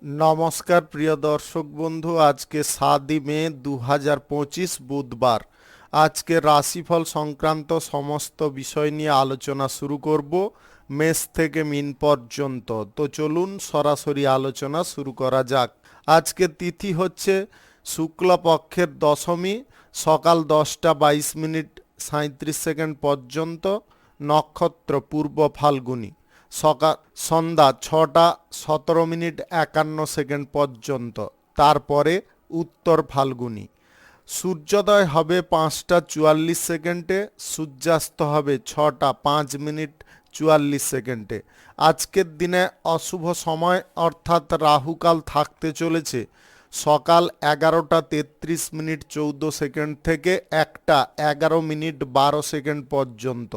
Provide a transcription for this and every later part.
নমস্কার প্রিয় দর্শক বন্ধু, আজকে 7 মে 2025 বুধবার। আজকে রাশিফল সংক্রান্ত সমস্ত বিষয় নিয়ে আলোচনা শুরু করব মেষ থেকে মিন পর্যন্ত। তো চলুন সরাসরি আলোচনা শুরু করা যাক। আজকে তিথি হচ্ছে শুক্লপক্ষের দশমী, সকাল 10:22:37 পর্যন্ত। নক্ষত্র পূর্ব ফাল্গুনী, সকাল সন্ধ্যা 6:17:51 পর্যন্ত। তারপরে উত্তর ফাল্গুনী। সূর্যোদয় হবে 5:44, সূর্যাস্ত হবে 6:05:44। আজকের দিনে অশুভ সময় অর্থাৎ রাহুকাল থাকতে চলেছে সকাল 11:33:14 থেকে 1:11:12 পর্যন্ত,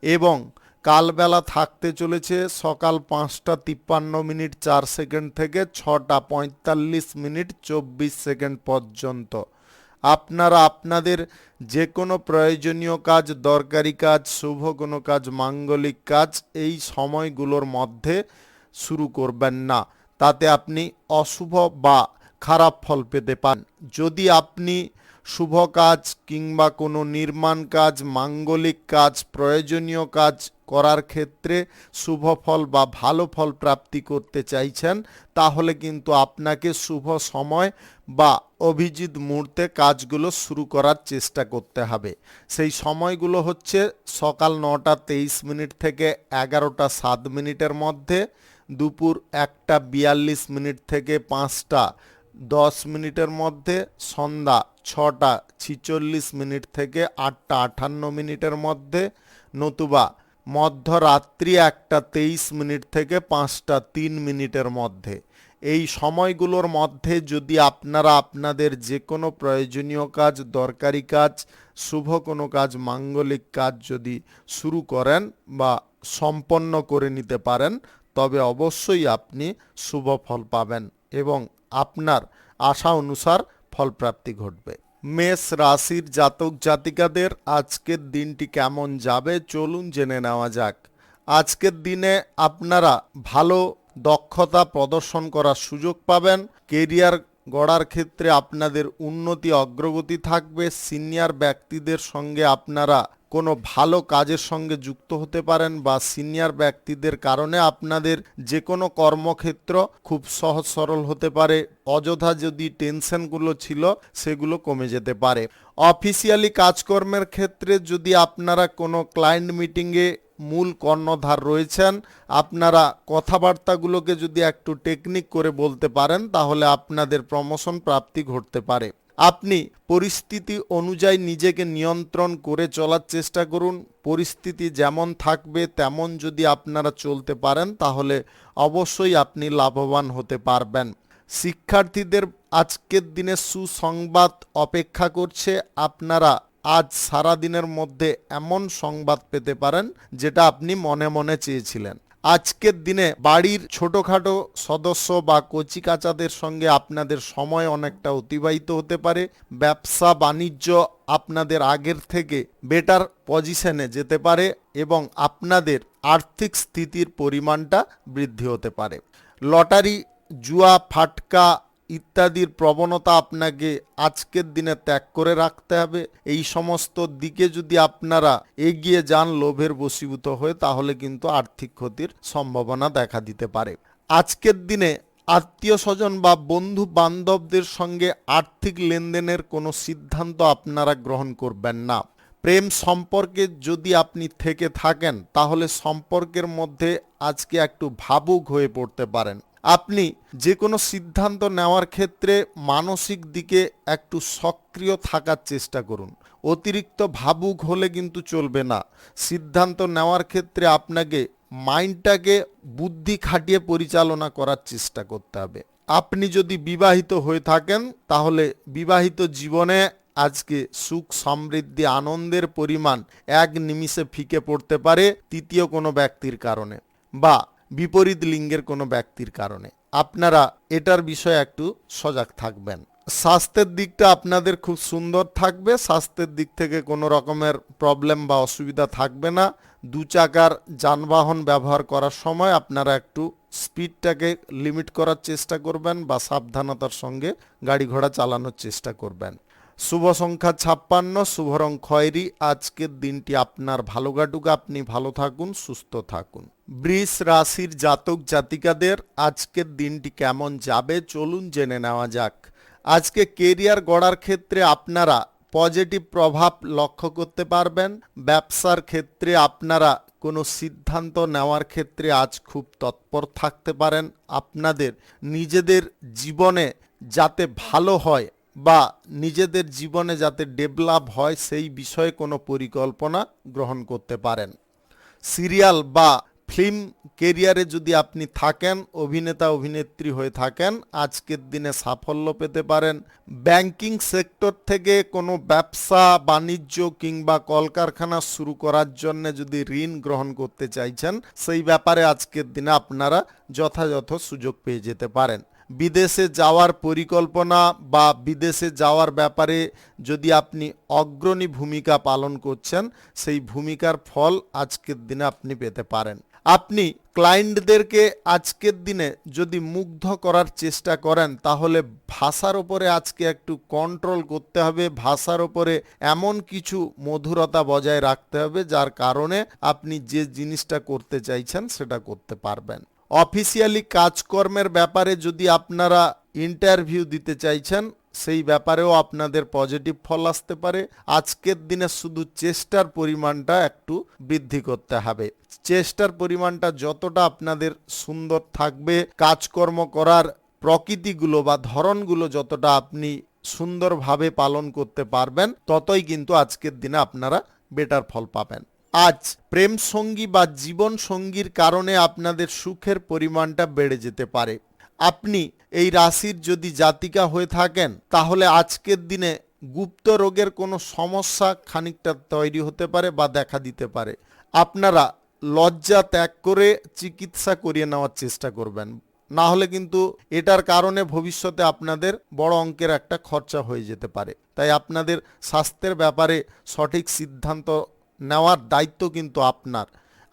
এবং কালবেলা থাকতে চলেছে সকাল 5:53:04 থেকে 6:45:24 পর্যন্ত। আপনারা আপনাদের যে কোনো প্রয়োজনীয় কাজ, দরকারি কাজ, শুভ কোনো কাজ, মাঙ্গলিক কাজ এই সময়গুলোর মধ্যে শুরু করবেন না, তাতে আপনি অশুভ বা খারাপ ফল পেতে পারেন। যদি আপনি শুভ কাজ কিংবা কোনো নির্মাণ কাজ, মাঙ্গলিক কাজ, প্রয়োজনীয় কাজ করার ক্ষেত্রে শুভ ফল বা ভালো ফল প্রাপ্তি করতে চাইছেন, তাহলে কিন্তু আপনাকে শুভ সময় বা অভিজিৎ মুহূর্তে কাজগুলো শুরু করার চেষ্টা করতে হবে। সেই সময়গুলো হচ্ছে সকাল 9:23 থেকে 11:07 মধ্যে, দুপুর 1:42 থেকে 5:10 মধ্যে, সন্ধ্যা 6:46 থেকে 8:58 মধ্যে, নতুবা মধ্যরাত্রি 1:23 থেকে 5:03 মধ্যে। এই সময়গুলোর মধ্যে যদি আপনারা আপনাদের যে কোনো প্রয়োজনীয় কাজ, দরকারি কাজ, শুভ কোনো কাজ, মাঙ্গলিক কাজ যদি শুরু করেন বা সম্পন্ন করে নিতে পারেন, তবে অবশ্যই আপনি শুভ ফল পাবেন এবং আপনার আশা অনুসার ফলপ্রাপ্তি ঘটবে। মেষ রাশির জাতক জাতিকাদের আজকের দিনটি কেমন যাবে চলুন জেনে নেওয়া যাক। আজকের দিনে আপনারা ভালো দক্ষতা প্রদর্শন করার সুযোগ পাবেন। কেরিয়ার গড়ার ক্ষেত্রে আপনাদের উন্নতি, অগ্রগতি থাকবে। সিনিয়র ব্যক্তিদের সঙ্গে আপনারা কোনো ভালো কাজের সঙ্গে যুক্ত হতে পারেন, বা সিনিয়র ব্যক্তিদের কারণে আপনাদের যে কোনো কর্মক্ষেত্র খুব সহজ সরল হতে পারে। অযথা যদি টেনশনগুলো ছিল সেগুলো কমে যেতে পারে। অফিসিয়ালি কাজকর্মের ক্ষেত্রে যদি আপনারা কোনো ক্লায়েন্ট মিটিংয়ে মূল কর্ণধার রয়েছেন, আপনারা কথাবার্তাগুলোকে যদি একটু টেকনিক করে বলতে পারেন, তাহলে আপনাদের প্রমোশন প্রাপ্তি ঘটতে পারে। আপনি পরিস্থিতি অনুযায়ী নিজেকে নিয়ন্ত্রণ করে চলার চেষ্টা করুন। পরিস্থিতি যেমন থাকবে তেমন যদি আপনারা চলতে পারেন, তাহলে অবশ্যই আপনি লাভবান হতে পারবেন। শিক্ষার্থীদের আজকের দিনে সুসংবাদ অপেক্ষা করছে। আপনারা আজ সারা দিনের মধ্যে এমন সংবাদ পেতে পারেন যেটা আপনি মনে মনে চেয়েছিলেন। আজকের দিনে বাড়ির ছোটোখাটো সদস্য বা কচিকাচাদের সঙ্গে আপনাদের সময় অনেকটা অতিবাহিত হতে পারে। ব্যবসা বাণিজ্য আপনাদের আগের থেকে বেটার পজিশনে যেতে পারে এবং আপনাদের আর্থিক স্থিতির পরিমাণটা বৃদ্ধি হতে পারে। লটারি, জুয়া, ফাটকা ইত্যাদির প্রবণতা আপনাকে আজকের দিনে ত্যাগ করে রাখতে হবে। এই সমস্ত দিকে যদি আপনারা এগিয়ে যান লোভের বশীভূত হয়ে, তাহলে কিন্তু আর্থিক ক্ষতির সম্ভাবনা দেখা দিতে পারে। আজকের দিনে আত্মীয় স্বজন বা বন্ধু বান্ধবদের সঙ্গে আর্থিক লেনদেনের কোনো সিদ্ধান্ত আপনারা গ্রহণ করবেন না। প্রেম সম্পর্কে যদি আপনি থেকে থাকেন, তাহলে সম্পর্কের মধ্যে আজকে একটু ভাবুক হয়ে পড়তে পারেন। আপনি যে কোনো সিদ্ধান্ত নেওয়ার ক্ষেত্রে মানসিক দিকে একটু সক্রিয় থাকার চেষ্টা করুন। অতিরিক্ত ভাবুক হলে কিন্তু চলবে না। সিদ্ধান্ত নেওয়ার ক্ষেত্রে আপনাকে মাইন্ডটাকে বুদ্ধি খাটিয়ে পরিচালনা করার চেষ্টা করতে হবে। আপনি যদি বিবাহিত হয়ে থাকেন, তাহলে বিবাহিত জীবনে আজকে সুখ, সমৃদ্ধি, আনন্দের পরিমাণ এক নিমিষে ফিকে পড়তে পারে তৃতীয় কোনো ব্যক্তির কারণে বা বিপরীত লিঙ্গের কোনো ব্যক্তির কারণে। আপনারা এটার বিষয়ে একটু সজাগ থাকবেন। স্বাস্থ্যের দিকটা আপনাদের খুব সুন্দর থাকবে। স্বাস্থ্যের দিক থেকে কোনো রকমের প্রবলেম বা অসুবিধা থাকবে না। দু চাকার যানবাহন ব্যবহার করার সময় আপনারা একটু স্পিডটাকে লিমিট করার চেষ্টা করবেন বা সাবধানতার সঙ্গে গাড়ি ঘোড়া চালানোর চেষ্টা করবেন। শুভ সংখ্যা 56, শুভ রং খয়েরি। আজকের দিনটি আপনার ভালো কাটুক, আপনি ভালো থাকুন, সুস্থ থাকুন। বৃষ রাশির জাতক জাতিকাদের আজকের দিনটি কেমন যাবে চলুন জেনে নেওয়া যাক। আজকে কেরিয়ার গড়ার ক্ষেত্রে আপনারা পজিটিভ প্রভাব লক্ষ্য করতে পারবেন। ব্যবসার ক্ষেত্রে আপনারা কোনো সিদ্ধান্ত নেওয়ার ক্ষেত্রে আজ খুব তৎপর থাকতে পারেন। আপনাদের নিজেদের জীবনে যাতে ভালো হয় বা নিজেদের জীবনে যাতে ডেভেলপ হয় সেই বিষয়ে কোনো পরিকল্পনা গ্রহণ করতে পারেন। সিরিয়াল বা ফিল্ম কেরিয়ারে যদি আপনি থাকেন, অভিনেতা অভিনেত্রী হয়ে থাকেন, আজকের দিনে সাফল্য পেতে পারেন। ব্যাংকিং সেক্টর থেকে কোনো ব্যবসা বাণিজ্য কিংবা কলকারখানা শুরু করার জন্য যদি ঋণ গ্রহণ করতে চাইছেন, সেই ব্যাপারে আজকের দিনে আপনারা যথাযথ সুযোগ পেয়ে যেতে পারেন। বিদেশে যাওয়ার পরিকল্পনা বা বিদেশে যাওয়ার ব্যাপারে যদি আপনি অগ্রণী ভূমিকা পালন করছেন, সেই ভূমিকার ফল আজকের দিনে আপনি পেতে পারেন। আপনি ক্লায়েন্টদেরকে আজকের দিনে যদি মুগ্ধ করার চেষ্টা করেন, তাহলে ভাষার ওপরে আজকে একটু কন্ট্রোল করতে হবে। ভাষার ওপরে এমন কিছু মধুরতা বজায় রাখতে হবে যার কারণে আপনি যে জিনিসটা করতে চাইছেন সেটা করতে পারবেন। অফিসিয়ালি কাজকর্মের ব্যাপারে যদি আপনারা ইন্টারভিউ দিতে চাইছেন, সেই ব্যাপারেও আপনাদের পজিটিভ ফল আসতে পারে। আজকের দিনে শুধু চেষ্টার পরিমাণটা একটু বৃদ্ধি করতে হবে। চেষ্টার পরিমাণটা যতটা আপনাদের সুন্দর থাকবে, কাজকর্ম করার প্রকৃতিগুলো বা ধরনগুলো যতটা আপনি সুন্দরভাবে পালন করতে পারবেন, ততই কিন্তু আজকের দিনে আপনারা বেটার ফল পাবেন। আজ প্রেম সঙ্গী বা জীবন সঙ্গীর কারণে আপনাদের সুখের পরিমাণটা বেড়ে যেতে পারে। আপনি এই রাশির যদি জাতিকা হয়ে থাকেন, তাহলে আজকের দিনে গুপ্ত রোগের কোনো সমস্যা খানিকটা তৈরি হতে পারে বা দেখা দিতে পারে। আপনারা লজ্জা ত্যাগ করে চিকিৎসা করিয়ে নেওয়ার চেষ্টা করবেন, না হলে কিন্তু এটার কারণে ভবিষ্যতে আপনাদের বড় অঙ্কের একটা খরচা হয়ে যেতে পারে। তাই আপনাদের স্বাস্থ্যের ব্যাপারে সঠিক সিদ্ধান্ত নেওয়ার দায়িত্ব কিন্তু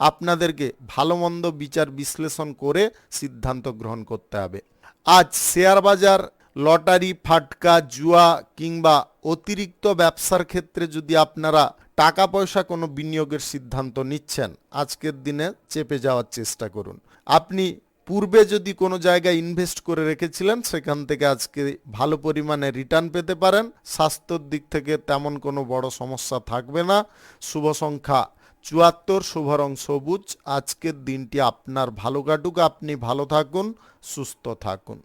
আপনাদেরকে ভালো মন্দ বিচার বিশ্লেষণ করে সিদ্ধান্ত গ্রহণ করতে হবে। আজ শেয়ার বাজার, লটারি, ফাটকা, জুয়া কিংবা অতিরিক্ত ব্যবসার ক্ষেত্রে যদি আপনারা টাকা পয়সা কোনো বিনিয়োগের সিদ্ধান্ত নিচ্ছেন, আজকের দিনে চেপে যাওয়ার চেষ্টা করুন। আপনি পূর্বে যদি কোনো জায়গায় ইনভেস্ট করে রেখেছিলেন, সেখান থেকে আজকে ভালো পরিমাণে রিটার্ন পেতে পারেন। স্বাস্থ্যের দিক থেকে তেমন কোনো বড় সমস্যা থাকবে না। শুভ সংখ্যা 74, শুভ রং সবুজ। আজকের দিনটি আপনার ভালো কাটুক, আপনি ভালো থাকুন, সুস্থ থাকুন।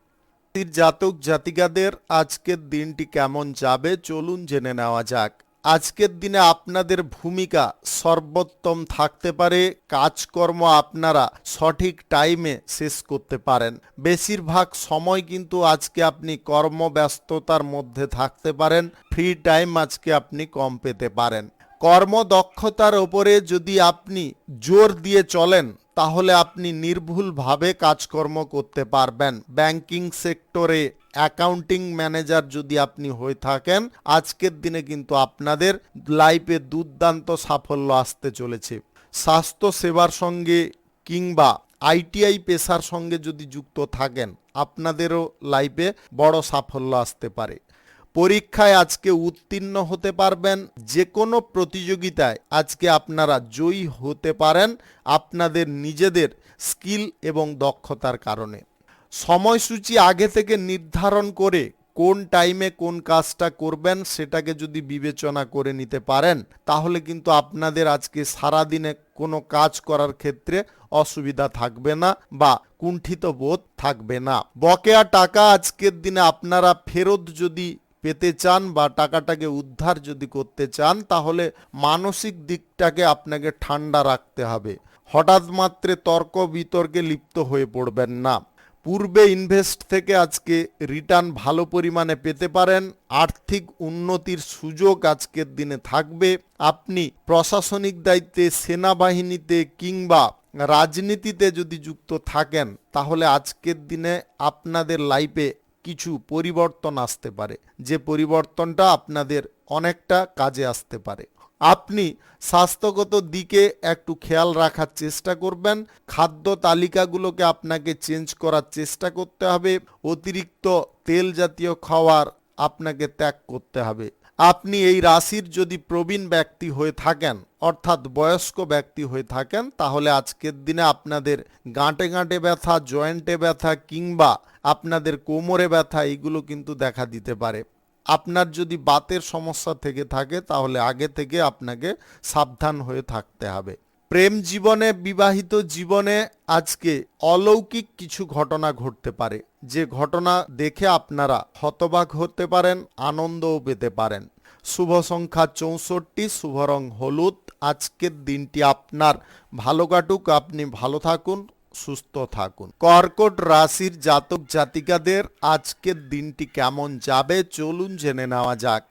জাতক জাতিকাদের আজকের দিনটি কেমন যাবে চলুন জেনে নেওয়া যাক। আজকের দিনে আপনাদের ভূমিকা সর্বোত্তম থাকতে পারে। কাজকর্ম আপনারা সঠিক টাইমে শেষ করতে পারেন। বেশিরভাগ সময় কিন্তু আজকে আপনি কর্মব্যস্ততার মধ্যে থাকতে পারেন। ফ্রি টাইম আজকে আপনি কম পেতে পারেন। কর্মদক্ষতার ওপরে যদি আপনি জোর দিয়ে চলেন, তাহলে আপনি নির্ভুলভাবে কাজকর্ম করতে পারবেন। ব্যাংকিং সেক্টরে অ্যাকাউন্টিং ম্যানেজার যদি আপনি হয়ে থাকেন, আজকের দিনে কিন্তু আপনাদের লাইফে দুর্দান্ত সাফল্য আসতে চলেছে। স্বাস্থ্য সেবার সঙ্গে কিংবা আইটিআই পেশার সঙ্গে যদি যুক্ত থাকেন, আপনাদেরও লাইফে বড় সাফল্য আসতে পারে। পরীক্ষায় আজকে উত্তীর্ণ হতে পারবেন। যে কোনো প্রতিযোগিতায় আজকে আপনারা জয়ী হতে পারেন আপনাদের নিজেদের স্কিল এবং দক্ষতার কারণে। সময়সূচি আগে থেকে নির্ধারণ করে কোন টাইমে কোন কাজটা করবেন সেটাকে যদি বিবেচনা করে নিতে পারেন, তাহলে কিন্তু আপনাদের আজকে সারাদিনে কোনো কাজ করার ক্ষেত্রে অসুবিধা থাকবে না বা কুণ্ঠিত বোধ থাকবে না। বকেয়া টাকা আজকের দিনে আপনারা ফেরত যদি পেতে চান বা টাকাটাকে উদ্ধার যদি করতে চান, তাহলে মানসিক দিকটাকে আপনাকে ঠান্ডা রাখতে হবে। হঠাৎ মাত্রে তর্ক বিতর্কে লিপ্ত হয়ে পড়বেন না। পূর্বে ইনভেস্ট থেকে আজকে রিটার্ন ভালো পরিমাণে পেতে পারেন। আর্থিক উন্নতির সুযোগ আজকের দিনে থাকবে। আপনি প্রশাসনিক দায়িত্বে, সেনাবাহিনীতে কিংবা রাজনীতিতে যদি যুক্ত থাকেন, তাহলে আজকের দিনে আপনাদের লাইফে কিছু পরিবর্তন আসতে পারে, যে পরিবর্তনটা আপনাদের অনেকটা কাজে আসতে পারে। আপনি স্বাস্থ্যগত দিকে একটু খেয়াল রাখার চেষ্টা করবেন। খাদ্য তালিকাগুলোকে আপনাকে চেঞ্জ করার চেষ্টা করতে হবে। অতিরিক্ত তেল জাতীয় খাবার আপনাকে ত্যাগ করতে হবে। আপনি এই রাশির যদি প্রবীণ ব্যক্তি হয়ে থাকেন, অর্থাৎ বয়স্ক ব্যক্তি হয়ে থাকেন, তাহলে আজকের দিনে আপনাদের গাঁটে গাঁটে ব্যথা, জয়েন্টে ব্যথা কিংবা আপনাদের কোমরে ব্যথা এইগুলো কিন্তু দেখা দিতে পারে। আপনার যদি বাতের সমস্যা থেকে থাকে তাহলে আগে থেকে আপনাকে সাবধান হয়ে থাকতে হবে। প্রেম জীবনে, বিবাহিত জীবনে আজকে অলৌকিক কিছু ঘটনা ঘটতে পারে, যে ঘটনা দেখে আপনারা হতবাক হতে পারেন, আনন্দও পেতে পারেন। শুভ সংখ্যা 64, শুভ রং হলুদ। আজকের দিনটি আপনার ভালো কাটুক, আপনি ভালো থাকুন, সুস্থ থাকুন। কর্কট রাশির জাতক জাতিকাদের আজকের দিনটি কেমন যাবে চলুন জেনে নেওয়া যাক।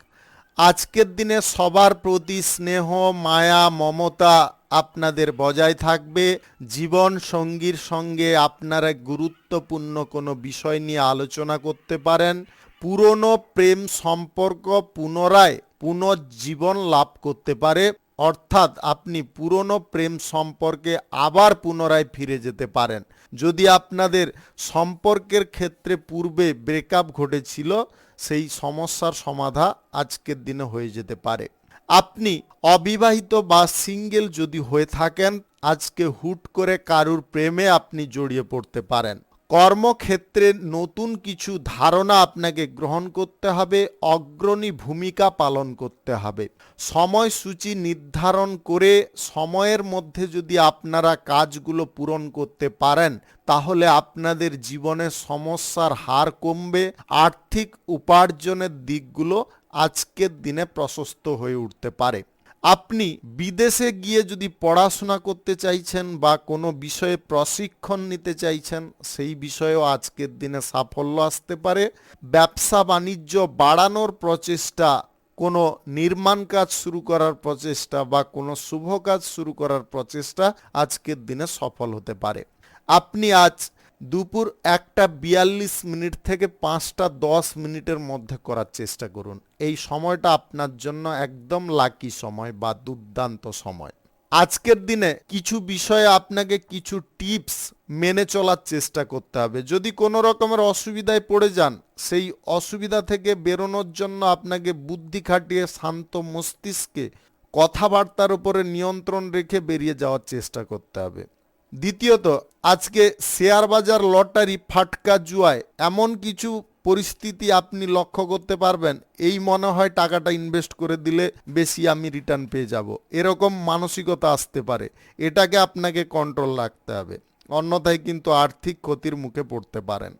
আজকের দিনে সবার প্রতি স্নেহ, মায়া, মমতা আপনাদের বজায় থাকবে। জীবন সঙ্গীর সঙ্গে আপনারা গুরুত্বপূর্ণ কোনো বিষয় নিয়ে আলোচনা করতে পারেন। পুরনো প্রেম সম্পর্ক পুনরায় পুনর্জীবন লাভ করতে পারে, অর্থাৎ আপনি পুরনো প্রেম সম্পর্কে আবার পুনরায় ফিরে যেতে পারেন। যদি আপনাদের সম্পর্কের ক্ষেত্রে পূর্বে ব্রেকআপ ঘটেছিল, সেই সমস্যার সমাধান আজকের দিনে হয়ে যেতে পারে। আপনি অবিবাহিত বা সিঙ্গেল যদি হয়ে থাকেন, আজকে হুট করে কারুর প্রেমে আপনি জড়িয়ে পড়তে পারেন। কর্মক্ষেত্রে নতুন কিছু ধারণা আপনাকে গ্রহণ করতে হবে, অগ্রণী ভূমিকা পালন করতে হবে। সময়সূচি নির্ধারণ করে সময়ের মধ্যে যদি আপনারা কাজগুলো পূরণ করতে পারেন, তাহলে আপনাদের জীবনে সমস্যার হার কমবে। আর্থিক উপার্জনের দিকগুলো আজকের দিনে প্রশস্ত হয়ে উঠতে পারে। আপনি বিদেশে গিয়ে যদি পড়াশোনা করতে চাইছেন বা কোনো বিষয়ে প্রশিক্ষণ নিতে চাইছেন, সেই বিষয়েও আজকের দিনে সাফল্য আসতে পারে। ব্যবসা বাণিজ্য বাড়ানোর প্রচেষ্টা, কোনো নির্মাণ কাজ শুরু করার প্রচেষ্টা বা কোনো শুভ কাজ শুরু করার প্রচেষ্টা আজকের দিনে সফল হতে পারে। আপনি আজ দুপুর 1:42 থেকে 5:10 মধ্যে করার চেষ্টা করুন। এই সময়টা আপনার জন্য একদম লাকি সময় বা দুর্দান্ত সময়। আজকের দিনে কিছু বিষয়ে আপনাকে কিছু টিপস মেনে চলার চেষ্টা করতে হবে। যদি কোনো রকমের অসুবিধায় পড়ে যান, সেই অসুবিধা থেকে বেরোনোর জন্য আপনাকে বুদ্ধি খাটিয়ে শান্ত মস্তিষ্কে কথাবার্তার উপরে নিয়ন্ত্রণ রেখে বেরিয়ে যাওয়ার চেষ্টা করতে হবে। দ্বিতীয়ত, আজকে শেয়ার বাজার, লটারি, ফাটকা, জুয়ায় এমন কিছু পরিস্থিতি আপনি লক্ষ্য করতে পারবেন, এই মনে হয় টাকাটা ইনভেস্ট করে দিলে বেশি আমি রিটার্ন পেয়ে যাব, এরকম মানসিকতা আসতে পারে। এটাকে আপনাকে কন্ট্রোল রাখতে হবে, অন্যথায় কিন্তু আর্থিক ক্ষতির মুখে পড়তে পারেন।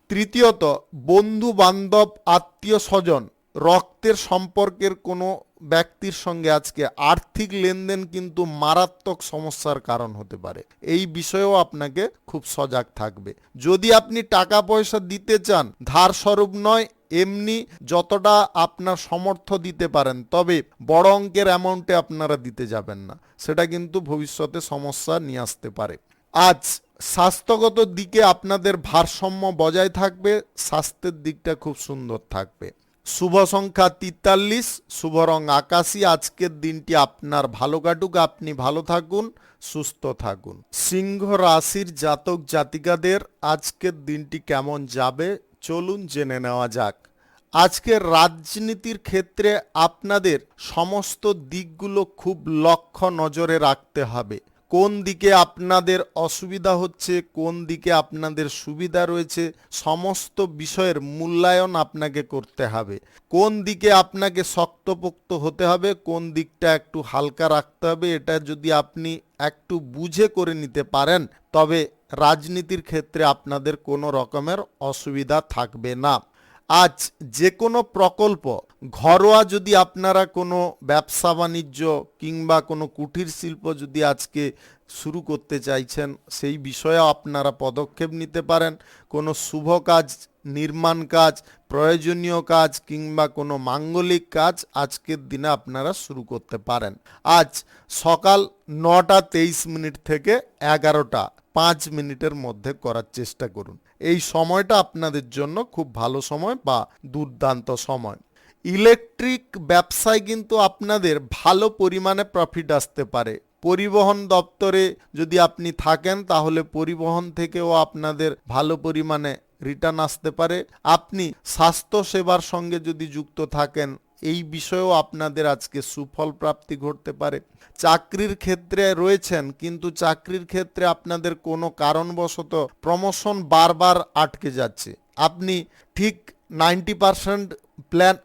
তৃতীয়ত, বন্ধু বান্ধব, আত্মীয় স্বজন, রক্তের সম্পর্কের কোনো ব্যক্তির সঙ্গে আজকে আর্থিক লেনদেন কিন্তু মারাত্মক সমস্যার কারণ হতে পারে। এই বিষয়েও আপনাকে খুব সজাগ থাকবে। যদি আপনি টাকা পয়সা দিতে চান, ধার স্বরূপ নয়, এমনি যতটা আপনার সামর্থ্য দিতে পারেন, তবে বড় অঙ্কের অ্যামাউন্টে আপনারা দিতে যাবেন না, সেটা কিন্তু ভবিষ্যতে সমস্যা নিয়ে আসতে পারে। আজ স্বাস্থ্যগত দিকে আপনাদের ভারসাম্য বজায় থাকবে, স্বাস্থ্যের দিকটা খুব সুন্দর থাকবে। শুভ সংখ্যা 43, শুভ রং আকাশী। আজকের দিনটি আপনার ভালো কাটুক, আপনি ভালো থাকুন, সুস্থ থাকুন। সিংহ রাশির জাতক জাতিকাদের আজকের দিনটি কেমন যাবে চলুন জেনে নেওয়া যাক। আজকের রাজনীতির ক্ষেত্রে আপনাদের সমস্ত দিকগুলো খুব লক্ষ্য নজরে রাখতে হবে। কোন দিকে আপনাদের অসুবিধা হচ্ছে, কোন দিকে আপনাদের সুবিধা রয়েছে, সমস্ত বিষয়ের মূল্যায়ন আপনাকে করতে হবে। কোন দিকে আপনাকে শক্তপোক্ত হতে হবে, কোন দিকটা একটু হালকা রাখতে হবে, এটা যদি আপনি একটু বুঝে করে নিতে পারেন, তবে রাজনীতির ক্ষেত্রে আপনাদের কোনো রকমের অসুবিধা থাকবে না। আজ যে কোনো প্রকল্প, ঘরোয়া যদি আপনারা কোনো ব্যবসা বাণিজ্য কিংবা কোনো কুটির শিল্প যদি আজকে শুরু করতে চাইছেন, সেই বিষয়ে আপনারা পদক্ষেপ নিতে পারেন। কোনো শুভ কাজ, নির্মাণ কাজ, প্রয়োজনীয় কাজ কিংবা কোনো মাঙ্গলিক কাজ আজকের দিনে আপনারা শুরু করতে পারেন। আজ সকাল 9:23 থেকে 11:05 মধ্যে করার চেষ্টা করুন। এই সময়টা আপনাদের জন্য খুব ভালো সময় বা দুর্দান্ত সময়। ইলেকট্রিক ব্যবসায় কিন্তু আপনাদের ভালো পরিমাণে প্রফিট আসতে পারে। পরিবহন দপ্তরে যদি আপনি থাকেন তাহলে পরিবহন থেকেও আপনাদের ভালো পরিমাণে রিটার্ন আসতে পারে। আপনি স্বাস্থ্য সেবার সঙ্গে যদি যুক্ত থাকেন এই বিষয়েও আপনাদের আজকে সুফল প্রাপ্তি ঘটতে পারে। চাকরির ক্ষেত্রে রয়েছেন কিন্তু চাকরির ক্ষেত্রে আপনাদের কোনো কারণবশত প্রমোশন বারবার আটকে যাচ্ছে। আপনি ঠিক 90% প্ল্যান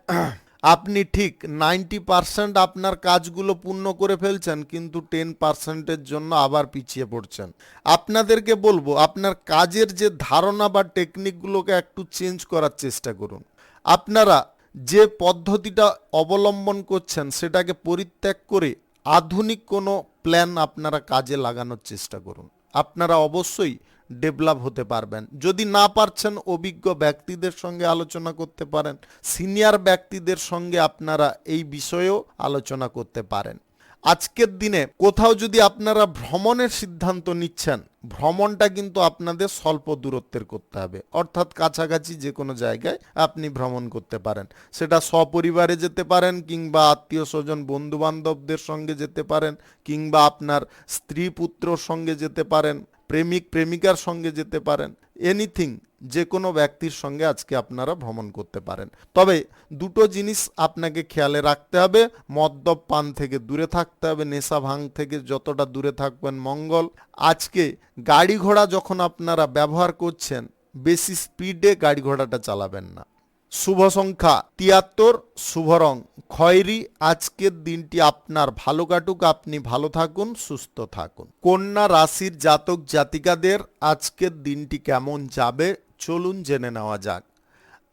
আপনি ঠিক 90% আপনার কাজগুলো পূর্ণ করে ফেলছেন কিন্তু 10%-এর জন্য আবার পিছিয়ে পড়ছেন। আপনাদেরকে বলবো আপনার কাজের যে ধারণা বা টেকনিকগুলোকে একটু চেঞ্জ করার চেষ্টা করুন। আপনারা যে পদ্ধতিটা অবলম্বন করছেন সেটাকে পরিত্যাগ করে আধুনিক কোনো প্ল্যান আপনারা কাজে লাগানোর চেষ্টা করুন। আপনারা অবশ্যই ডেভেলপ হতে পারবেন। যদি না পারছেন অভিজ্ঞ ব্যক্তিদের সঙ্গে আলোচনা করতে পারেন, সিনিয়র ব্যক্তিদের সঙ্গে আপনারা এই বিষয়েও আলোচনা করতে পারেন। আজকের দিনে কোথাও যদি আপনারা ভ্রমণের সিদ্ধান্ত নিচ্ছেন, ভ্রমণটা কিন্তু আপনাদের স্বল্প দূরত্বের করতে হবে, অর্থাৎ কাছাকাছি যে কোনো জায়গায় আপনি ভ্রমণ করতে পারেন। সেটা সপরিবারে যেতে পারেন কিংবা আত্মীয় স্বজন বন্ধু বান্ধবদের সঙ্গে যেতে পারেন কিংবা আপনার স্ত্রী পুত্রর সঙ্গে যেতে পারেন, প্রেমিক প্রেমিকার সঙ্গে যেতে পারেন, এনিথিং যে কোনো ব্যক্তির সঙ্গে আজকে আপনারা ভ্রমণ করতে পারেন। তবে দুটো জিনিস আপনাকে খেয়ালে রাখতে হবে, মদ্যপান থেকে দূরে থাকতে হবে, নেশা ভাঙ থেকে যতটা দূরে থাকবেন মঙ্গল। আজকে গাড়ি ঘোড়া যখন আপনারা ব্যবহার করছেন বেশি স্পিডে গাড়ি ঘোড়াটা চালাবেন না। শুভ সংখ্যা 73, শুভ রং খয়েরি। আজকের দিনটি আপনার ভালো কাটুক, আপনি ভালো থাকুন, সুস্থ থাকুন। কন্যা রাশির জাতক জাতিকাদের আজকের দিনটি কেমন যাবে চলুন জেনে নেওয়া যাক।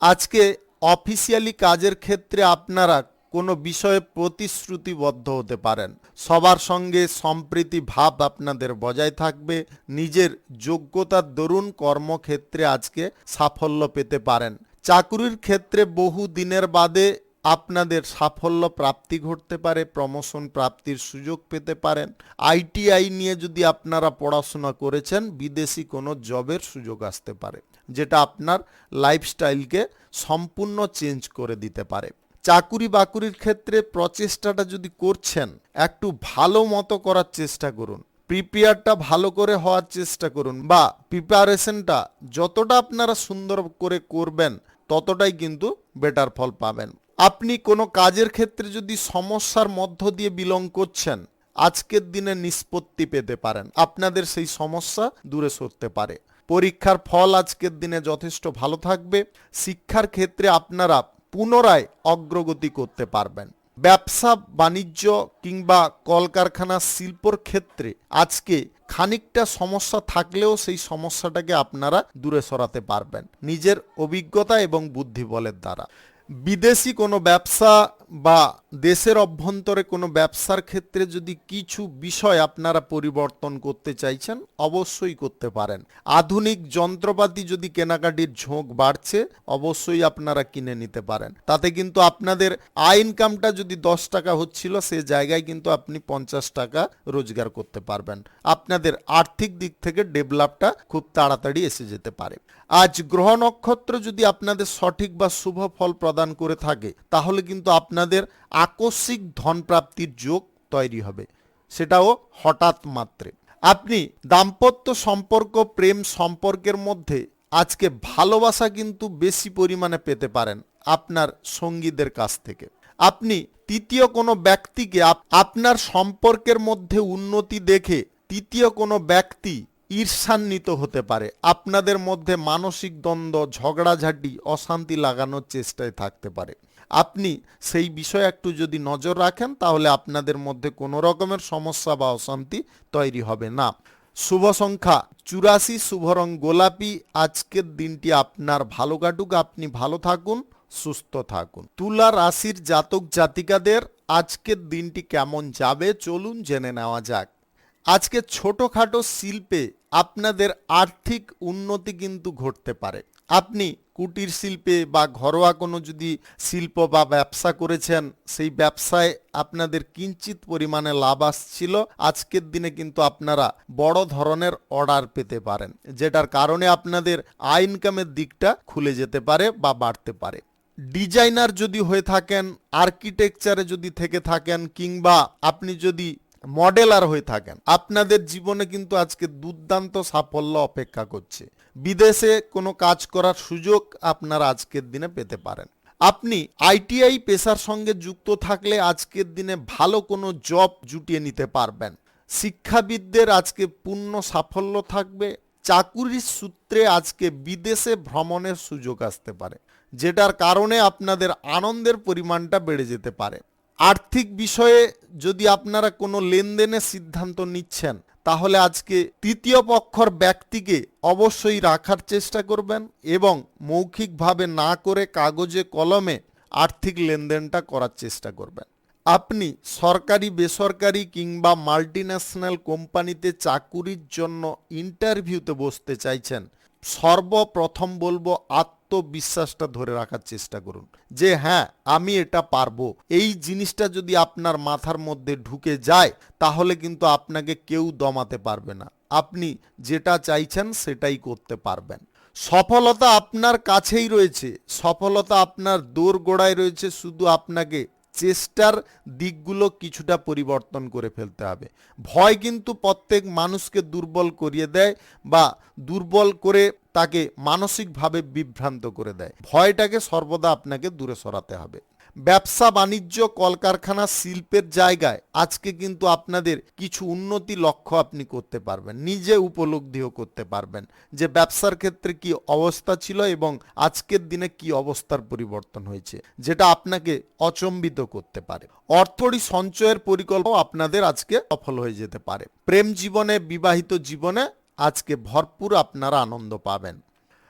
আজকে অফিসিয়ালি কাজের ক্ষেত্রে আপনারা কোনো বিষয়ে প্রতিশ্রুতিবদ্ধ হতে পারেন। সবার সঙ্গে সম্প্রীতি ভাব আপনাদের বজায় থাকবে। নিজের যোগ্যতার দরুন কর্মক্ষেত্রে আজকে সাফল্য পেতে পারেন। চাকুরির ক্ষেত্রে বহু দিনের বাদে আপনাদের সাফল্য প্রাপ্তি ঘটতে পারে, প্রমোশন প্রাপ্তির সুযোগ পেতে পারেন। আইটিআই নিয়ে যদি আপনারা পড়াশোনা করেছেন বিদেশি কোনো জবের সুযোগ আসতে পারে, যেটা আপনার লাইফস্টাইলকে সম্পূর্ণ চেঞ্জ করে দিতে পারে। চাকুরি বাকুরির ক্ষেত্রে প্রচেষ্টাটা যদি করছেন একটু ভালো মতো করার চেষ্টা করুন, প্রিপেয়ারটা ভালো করে হওয়ার চেষ্টা করুন, বা প্রিপারেশনটা যতটা আপনারা সুন্দর করে করবেন ততটাই কিন্তু বেটার ফল পাবেন। আপনি কোনো কাজের ক্ষেত্রে যদি সমস্যার মধ্য দিয়ে বিলং করছেন আজকের দিনে নিষ্পত্তি পেতে পারেন, আপনাদের সেই সমস্যা দূরে সরতে পারে। পরীক্ষার ফল আজকের দিনে যথেষ্ট ভালো থাকবে। শিক্ষার ক্ষেত্রে আপনারা পুনরায় অগ্রগতি করতে পারবেন। ব্যবসা বাণিজ্য কিংবা কলকারখানা শিল্পর ক্ষেত্রে আজকে খানিকটা সমস্যা থাকলেও সেই সমস্যাটাকে আপনারা দূরে সরাতে পারবেন নিজের অভিজ্ঞতা এবং বুদ্ধি বলের দ্বারা। বিদেশি কোনো ব্যবসা বা দেশের অভ্যন্তরে কোনো ব্যবসার ক্ষেত্রে যদি কিছু বিষয় আপনারা পরিবর্তন করতে চাইছেন অবশ্যই করতে পারেন। আধুনিক যন্ত্রপাতি যদি কেনাকাটির ঝোঁক বাড়ছে অবশ্যই আপনারা কিনে নিতে পারেন। তাতে কিন্তু আপনাদের আয় ইনকামটা যদি 10 টাকা হচ্ছিল সে জায়গায় কিন্তু আপনি 50 টাকা রোজগার করতে পারবেন। আপনাদের আর্থিক দিক থেকে ডেভেলপটা খুব তাড়াতাড়ি এসে যেতে পারে। আজ গ্রহ নক্ষত্র যদি আপনাদের সঠিক বা শুভ ফল প্রদান করে থাকে তাহলে কিন্তু আপনাদের আকস্মিক ধন প্রাপ্তির যোগ তৈরি হবে, সেটাও হঠাৎ মাত্রে। আপনি দাম্পত্য সম্পর্ক প্রেম সম্পর্কের মধ্যে আজকে ভালোবাসা কিন্তু বেশি পরিমাণে পেতে পারেন আপনার সঙ্গীদের কাছ থেকে। আপনি তৃতীয় কোনো ব্যক্তিকে আপনার সম্পর্কের মধ্যে উন্নতি দেখে তৃতীয় কোনো ব্যক্তি ঈর্ষান্বিত হতে পারে। আপনাদের মধ্যে মানসিক দ্বন্দ্ব, ঝগড়াঝাটি, অশান্তি লাগানোর চেষ্টায় থাকতে পারে। আপনি সেই বিষয়ে একটু যদি নজর রাখেন তাহলে আপনাদের মধ্যে কোনো রকমের সমস্যা বা অশান্তি তৈরি হবে না। শুভ সংখ্যা 84, শুভ রং গোলাপি। আজকের দিনটি আপনার ভালো কাটুক, আপনি ভালো থাকুন, সুস্থ থাকুন। তুলা রাশির জাতক জাতিকাদের আজকের দিনটি কেমন যাবে চলুন জেনে নেওয়া যাক। আজকে ছোটখাটো শিল্পে আপনাদের আর্থিক উন্নতি কিন্তু ঘটতে পারে। আপনি কুটির শিল্পে বা ঘরোয়া কোনো যদি শিল্প বা ব্যবসা করেছেন সেই ব্যবসায় আপনাদের কিঞ্চিত পরিমাণে লাভ আসছিল, আজকের দিনে কিন্তু আপনারা বড় ধরনের অর্ডার পেতে পারেন, যেটার কারণে আপনাদের আয় ইনকামের দিকটা খুলে যেতে পারে বা বাড়তে পারে। ডিজাইনার যদি হয়ে থাকেন, আর্কিটেকচারে যদি থেকে থাকেন, কিংবা আপনি যদি মডেলার হয়ে থাকেন, আপনাদের জীবনে কিন্তু আজকে দুর্দান্ত সাফল্য অপেক্ষা করছে। বিদেশে কোনো কাজ করার সুযোগ আপনারা আজকের দিনে পেতে পারেন। আপনি আইটিআই পেশার সঙ্গে যুক্ত থাকলে আজকের দিনে ভালো কোনো জব জুটিয়ে নিতে পারবেন। শিক্ষাবিদদের আজকে পূর্ণ সাফল্য থাকবে। চাকুরির সূত্রে আজকে বিদেশে ভ্রমণের সুযোগ আসতে পারে, যেটার কারণে আপনাদের আনন্দের পরিমাণটা বেড়ে যেতে পারে। আর্থিক বিষয়ে যদি আপনারা কোনো লেনদেনের সিদ্ধান্ত নিচ্ছেন, তাহলে আজকে তৃতীয় পক্ষর ব্যক্তিকে অবশ্যই রাখার চেষ্টা করবেন এবং মৌখিকভাবে না করে কাগজে কলমে আর্থিক লেনদেনটা করার চেষ্টা করবেন। আপনি সরকারি, বেসরকারি কিংবা মাল্টিন্যাশনাল কোম্পানিতে চাকুরির জন্য ইন্টারভিউতে বসতে চাইছেন, সর্বপ্রথম বলবো আত্মবিশ্বাসটা ধরে রাখার চেষ্টা করুন যে হ্যাঁ, আমি এটা পারবো। এই জিনিসটা যদি আপনার মাথার মধ্যে ঢুকে যায়, তাহলে কিন্তু আপনাকে কেউ দমাতে পারবে না। আপনি যেটা চাইছেন সেটাই করতে পারবেন। সফলতা আপনার কাছেই রয়েছে, সফলতা আপনার দোরগোড়ায় রয়েছে, শুধু আপনাকে চেষ্টার দিকগুলো কিছুটা পরিবর্তন করে ফেলতে হবে। ভয় কিন্তু প্রত্যেক মানুষকে দুর্বল করিয়ে দেয় বা দুর্বল করে তাকে মানসিকভাবে বিভ্রান্ত করে দেয়। ভয়টাকে সর্বদা আপনাকে দূরে সরাতে হবে। ব্যবসা বাণিজ্য, কলকারখানা, শিল্পের জায়গায় আজকে কিন্তু আপনাদের কিছু উন্নতি লক্ষ্য আপনি করতে পারবেন, নিজে উপলব্ধিও করতে পারবেন যে ব্যবসার ক্ষেত্রে কি অবস্থা ছিল এবং আজকের দিনে কি অবস্থার পরিবর্তন হয়েছে, যেটা আপনাকে অচম্বিত করতে পারে। অর্থটি সঞ্চয়ের পরিকল্পনা আপনাদের আজকে সফল হয়ে যেতে পারে। প্রেম জীবনে, বিবাহিত জীবনে আজকে ভরপুর আপনারা আনন্দ পাবেন।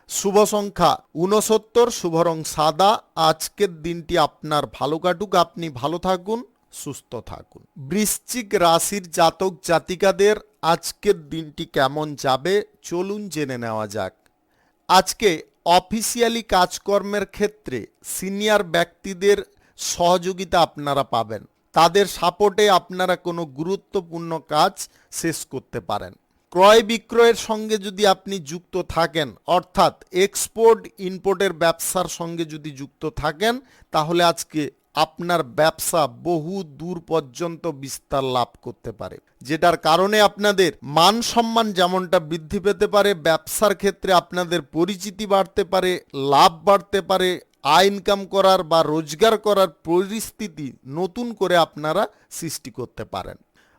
শুভ সংখ্যা 69, শুভ রং সাদা। আজকের দিনটি আপনার ভালো কাটুক, আপনি ভালো থাকুন, সুস্থ থাকুন। বৃশ্চিক রাশির জাতক জাতিকাদের আজকের দিনটি কেমন যাবে চলুন জেনে নেওয়া যাক। আজকে অফিসিয়ালি কাজকর্মের ক্ষেত্রে সিনিয়র ব্যক্তিদের সহযোগিতা আপনারা পাবেন। তাদের সাপোর্টে আপনারা কোনো গুরুত্বপূর্ণ কাজ শেষ করতে পারেন। ক্রয় বিক্রয়ের সঙ্গে যদি আপনি যুক্ত থাকেন, অর্থাৎ এক্সপোর্ট ইম্পোর্টের ব্যবসার সঙ্গে যদি যুক্ত থাকেন, তাহলে আজকে আপনার ব্যবসা বহু দূর পর্যন্ত বিস্তার লাভ করতে পারে, যেটার কারণে আপনাদের মান সম্মান যেমনটা বৃদ্ধি পেতে পারে, ব্যবসার ক্ষেত্রে আপনাদের পরিচিতি বাড়তে পারে, লাভ বাড়তে পারে, আয় ইনকাম করার বা রোজগার করার পরিস্থিতি নতুন করে আপনারা সৃষ্টি করতে পারেন।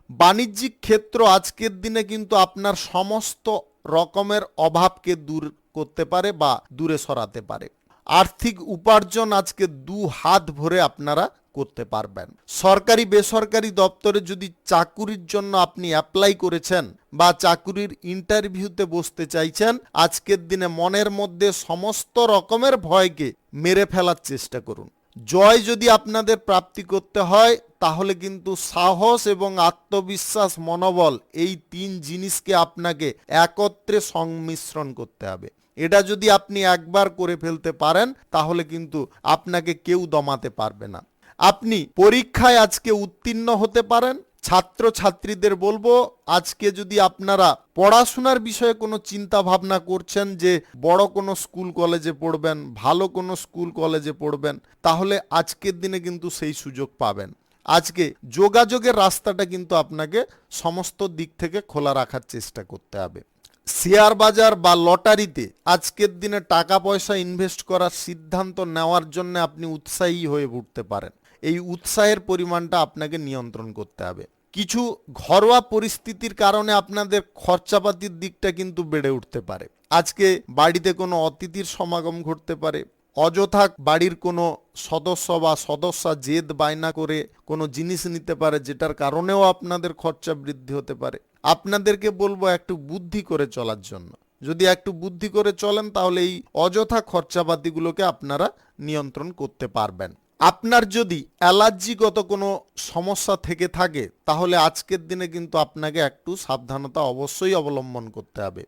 বাণিজ্যিক ক্ষেত্র আজকের দিনে কিন্তু আপনার সমস্ত রকমের অভাবকে দূর করতে পারে বা দূরে সরাতে পারে। আর্থিক উপার্জন আজকে দু হাত ভরে আপনারা করতে পারবেন। সরকারি বেসরকারি দপ্তরে যদি চাকুরির জন্য আপনি অ্যাপ্লাই করেছেন বা চাকুরির ইন্টারভিউতে বসতে চাইছেন, আজকের দিনে মনের মধ্যে সমস্ত রকমের ভয়কে মেরে ফেলার চেষ্টা করুন। জয় যদি আপনাদের প্রাপ্তি করতে হয়, তাহলে কিন্তু সাহস এবং আত্মবিশ্বাস, মনোবল, এই তিন জিনিসকে আপনাকে একত্রে সংমিশ্রণ করতে হবে। এটা যদি আপনি একবার করে ফেলতে পারেন, তাহলে কিন্তু আপনাকে কেউ দমাতে পারবে না। আপনি পরীক্ষায় আজকে উত্তীর্ণ হতে পারেন। ছাত্র ছাত্রীদের বলবো, আজকে যদি আপনারা পড়াশোনার বিষয়ে কোনো চিন্তা ভাবনা করছেন যে বড় কোনো স্কুল কলেজে পড়বেন, ভালো কোনো স্কুল কলেজে পড়বেন, তাহলে আজকের দিনে কিন্তু সেই সুযোগ পাবেন। আজকে যোগাযোগের রাস্তাটা কিন্তু আপনাকে সমস্ত দিক থেকে খোলা রাখার চেষ্টা করতে হবে। শেয়ার বাজার বা লটারিতে আজকের দিনে টাকা পয়সা ইনভেস্ট করার সিদ্ধান্ত নেওয়ার জন্য আপনি উৎসাহী হয়ে উঠতে পারেন। এই উৎসাহের পরিমাণটা আপনাকে নিয়ন্ত্রণ করতে হবে। কিছু ঘরোয়া পরিস্থিতির কারণে আপনাদের খরচাপাতির দিকটা কিন্তু বেড়ে উঠতে পারে। আজকে বাড়িতে কোনো অতিথির সমাগম ঘটতে পারে, অযথা বাড়ির কোনো সদস্য বা সদস্যা জেদ বায়না করে কোনো জিনিস নিতে পারে, যেটার কারণেও আপনাদের খরচা বৃদ্ধি হতে পারে। আপনাদেরকে বলবো একটু বুদ্ধি করে চলার জন্য। যদি একটু বুদ্ধি করে চলেন, তাহলে এই অযথা খরচাপাতিগুলোকে আপনারা নিয়ন্ত্রণ করতে পারবেন। আপনার যদি অ্যালার্জিগত কোনো সমস্যা থেকে থাকে, তাহলে আজকের দিনে কিন্তু আপনাকে একটু সাবধানতা অবশ্যই অবলম্বন করতে হবে।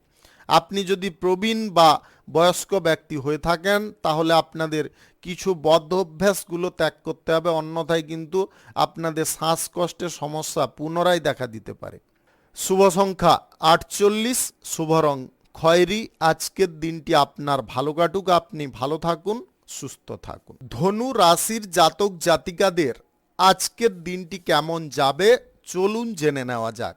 আপনি যদি প্রবীণ বা বয়স্ক ব্যক্তি হয়ে থাকেন, তাহলে আপনাদের কিছু বদ অভ্যাসগুলো ত্যাগ করতে হবে, অন্যথায় কিন্তু আপনাদের শ্বাসকষ্টের সমস্যা পুনরায় দেখা দিতে পারে। শুভ সংখ্যা 48, শুভ রং খয়েরি। আজকের দিনটি আপনার ভালো কাটুক, আপনি ভালো থাকুন, সুস্থ থাকুন। ধনু রাশির জাতক জাতিকাদের আজকের দিনটি কেমন যাবে চলুন জেনে নেওয়া যাক।